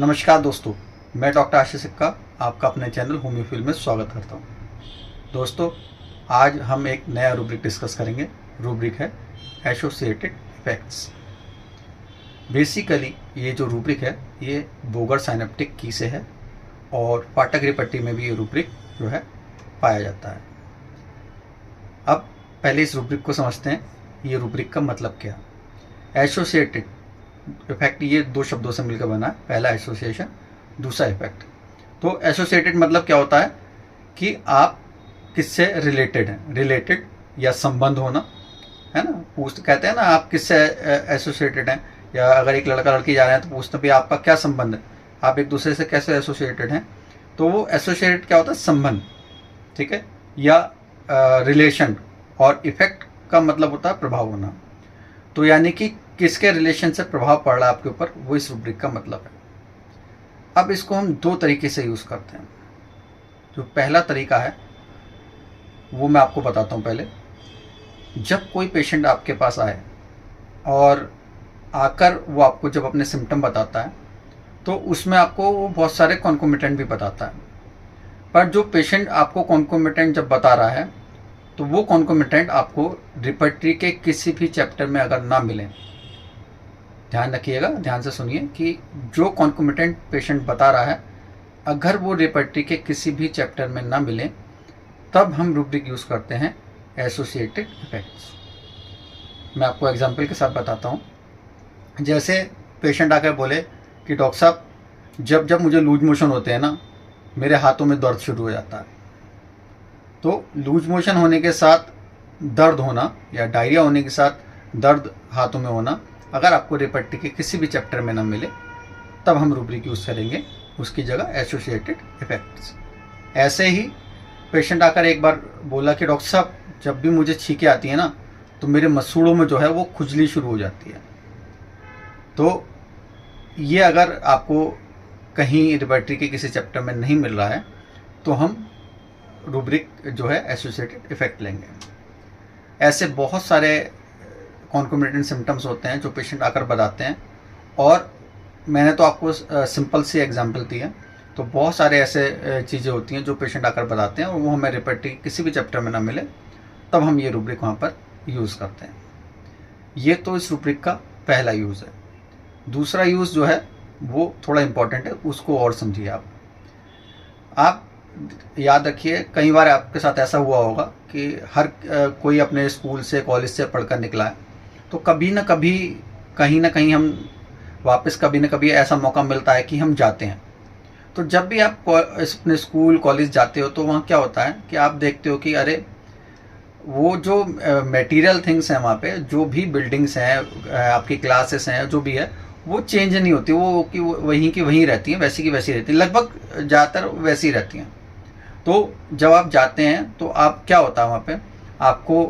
नमस्कार दोस्तों, मैं डॉक्टर आशीष सिक्का आपका अपने चैनल होम्योफिल में स्वागत करता हूं। दोस्तों, आज हम एक नया रूब्रिक डिस्कस करेंगे। रूब्रिक है एसोसिएटेड इफेक्ट्स। बेसिकली ये जो रूब्रिक है ये बोगर साइनेप्टिक की से है और पाठक पट्टी में भी ये रूब्रिक जो है पाया जाता है। अब पहले इस रूब्रिक को समझते हैं, ये रूब्रिक का मतलब क्या है। एसोसिएटेड इफेक्ट ये दो शब्दों से मिलकर बना है, पहला एसोसिएशन, दूसरा इफेक्ट। तो एसोसिएटेड मतलब क्या होता है कि आप किससे रिलेटेड हैं, रिलेटेड या संबंध होना, है ना। कहते हैं ना आप किससे एसोसिएटेड हैं, या अगर एक लड़का लड़की जा रहे हैं तो पूछते हैं आपका क्या संबंध है, आप एक दूसरे से कैसे एसोसिएटेड हैं। तो वो एसोसिएटेड क्या होता है, संबंध, ठीक है, या रिलेशन। और इफेक्ट का मतलब होता है प्रभाव होना। तो यानी कि किसके रिलेशन से प्रभाव पड़ रहा है आपके ऊपर, वो इस रूब्रिक का मतलब है। अब इसको हम दो तरीके से यूज़ करते हैं। जो पहला तरीका है वो मैं आपको बताता हूँ। पहले जब कोई पेशेंट आपके पास आए और आकर वो आपको जब अपने सिम्टम बताता है तो उसमें आपको वो बहुत सारे कॉन्कोमिटेंट भी बताता है। पर जो पेशेंट आपको कॉन्कोमिटेंट जब बता रहा है तो वो कॉन्कोमिटेंट आपको रिपर्टरी के किसी भी चैप्टर में अगर ना मिले, ध्यान रखिएगा, ध्यान से सुनिए कि जो कॉन्कोमिटेंट पेशेंट बता रहा है अगर वो रिपर्टरी के किसी भी चैप्टर में ना मिले तब हम रूब्रिक यूज़ करते हैं एसोसिएटेड इफेक्ट्स। मैं आपको एग्जांपल के साथ बताता हूँ। जैसे पेशेंट आकर बोले कि डॉक्टर साहब जब जब मुझे लूज मोशन होते हैं ना, मेरे हाथों में दर्द शुरू हो जाता है। तो लूज मोशन होने के साथ दर्द होना या डायरिया होने के साथ दर्द हाथों में होना अगर आपको रिपर्टरी के किसी भी चैप्टर में ना मिले तब हम रूब्रिक यूज़ करेंगे उसकी जगह एसोसिएटेड इफेक्ट्स। ऐसे ही पेशेंट आकर एक बार बोला कि डॉक्टर साहब जब भी मुझे छींकें आती है ना तो मेरे मसूड़ों में जो है वो खुजली शुरू हो जाती है। तो ये अगर आपको कहीं रिपर्टरी के किसी चैप्टर में नहीं मिल रहा है तो हम रूब्रिक जो है एसोसिएटेड इफेक्ट लेंगे। ऐसे बहुत सारे कॉन्कोमिटेंट सिम्टम्स होते हैं जो पेशेंट आकर बताते हैं, और मैंने तो आपको सिंपल सी एग्जांपल दी है। तो बहुत सारे ऐसे चीज़ें होती हैं जो पेशेंट आकर बताते हैं और वो हमें रिपर्टरी किसी भी चैप्टर में ना मिले तब हम ये रूब्रिक वहाँ पर यूज़ करते हैं। ये तो इस रूब्रिक का पहला यूज़ है। दूसरा यूज़ जो है वो थोड़ा इम्पॉर्टेंट है, उसको और समझिए। आप याद रखिए, कई बार आपके साथ ऐसा हुआ होगा कि हर कोई अपने स्कूल से कॉलेज से पढ़कर निकला है तो कभी ना कभी कहीं ना कहीं हम वापस कभी ना कभी ऐसा मौका मिलता है कि हम जाते हैं। तो जब भी आप अपने स्कूल कॉलेज जाते हो तो वहाँ क्या होता है कि आप देखते हो कि अरे वो जो मटेरियल थिंग्स हैं वहाँ पे, जो भी बिल्डिंग्स हैं, आपकी क्लासेस हैं, जो भी है वो चेंज नहीं होती, वो कि वहीं की वहीं रहती हैं, वैसी की वैसी रहती हैं, लगभग ज़्यादातर वैसी रहती हैं। तो जब आप जाते हैं तो आप क्या होता है वहाँ पे, आपको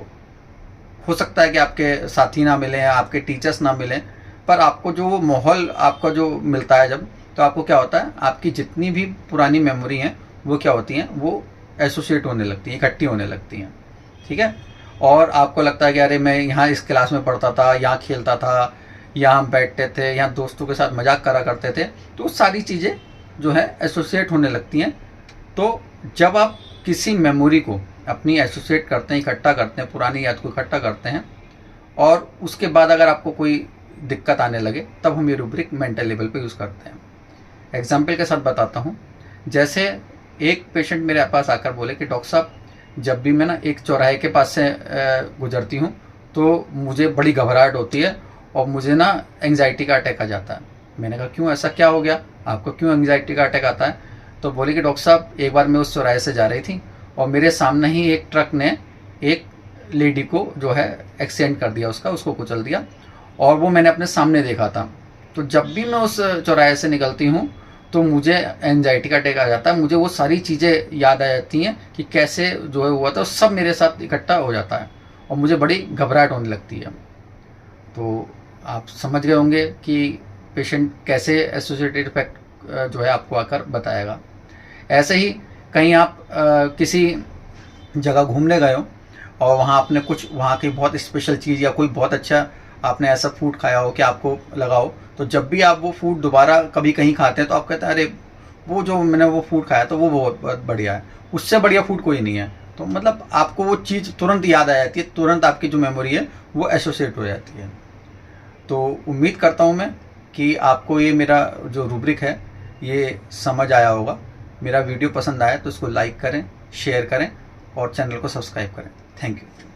हो सकता है कि आपके साथी ना मिलें, आपके टीचर्स ना मिलें, पर आपको जो माहौल आपका जो मिलता है जब, तो आपको क्या होता है, आपकी जितनी भी पुरानी मेमोरी हैं वो क्या होती हैं, वो एसोसिएट होने लगती हैं, इकट्ठी होने लगती हैं, ठीक है। और आपको लगता है कि अरे मैं यहाँ इस क्लास में पढ़ता था, यहाँ खेलता था, यहाँ हम बैठते थे, यहाँ दोस्तों के साथ मजाक करा करते थे। तो सारी चीज़ें जो है एसोसिएट होने लगती हैं। तो जब आप किसी मेमोरी को अपनी एसोसिएट करते हैं, इकट्ठा करते हैं, पुरानी याद को इकट्ठा करते हैं, और उसके बाद अगर आपको कोई दिक्कत आने लगे तब हम ये रूब्रिक मेंटल लेवल पे यूज़ करते हैं। एग्जाम्पल के साथ बताता हूँ। जैसे एक पेशेंट मेरे पास आकर बोले कि डॉक्टर साहब जब भी मैं ना एक चौराहे के पास से गुजरती हूँ तो मुझे बड़ी घबराहट होती है और मुझे ना एंग्जाइटी का अटैक आ जाता है। मैंने कहा क्यों, ऐसा क्या हो गया, आपको क्यों एंग्जाइटी का अटैक आता है। तो बोले कि डॉक्टर साहब एक बार मैं उस चौराहे से जा रही थी और मेरे सामने ही एक ट्रक ने एक लेडी को जो है एक्सीडेंट कर दिया, उसको कुचल दिया, और वो मैंने अपने सामने देखा था। तो जब भी मैं उस चौराहे से निकलती हूँ तो मुझे एंजाइटी का अटैक आ जाता है, मुझे वो सारी चीज़ें याद आ जाती हैं कि कैसे जो है हुआ था, सब मेरे साथ इकट्ठा हो जाता है और मुझे बड़ी घबराहट होने लगती है। तो आप समझ गए होंगे कि पेशेंट कैसे एसोसिएटेड इफेक्ट जो है आपको आकर बताएगा। ऐसे ही कहीं आप किसी जगह घूमने गए हो और वहाँ आपने कुछ वहाँ की बहुत स्पेशल चीज़ या कोई बहुत अच्छा आपने ऐसा फूड खाया हो कि आपको लगा हो, तो जब भी आप वो फूड दोबारा कभी कहीं खाते हैं तो आप कहते हैं अरे वो जो मैंने वो फूड खाया तो वो बहुत बढ़िया है, उससे बढ़िया फूड कोई नहीं है। तो मतलब आपको वो चीज़ तुरंत याद आ जाती है, तुरंत आपकी जो मेमोरी है वो एसोसिएट हो जाती है। तो उम्मीद करता हूँ मैं कि आपको ये मेरा जो रूब्रिक है ये समझ आया होगा। मेरा वीडियो पसंद आया तो इसको लाइक करें, शेयर करें और चैनल को सब्सक्राइब करें। Thank you.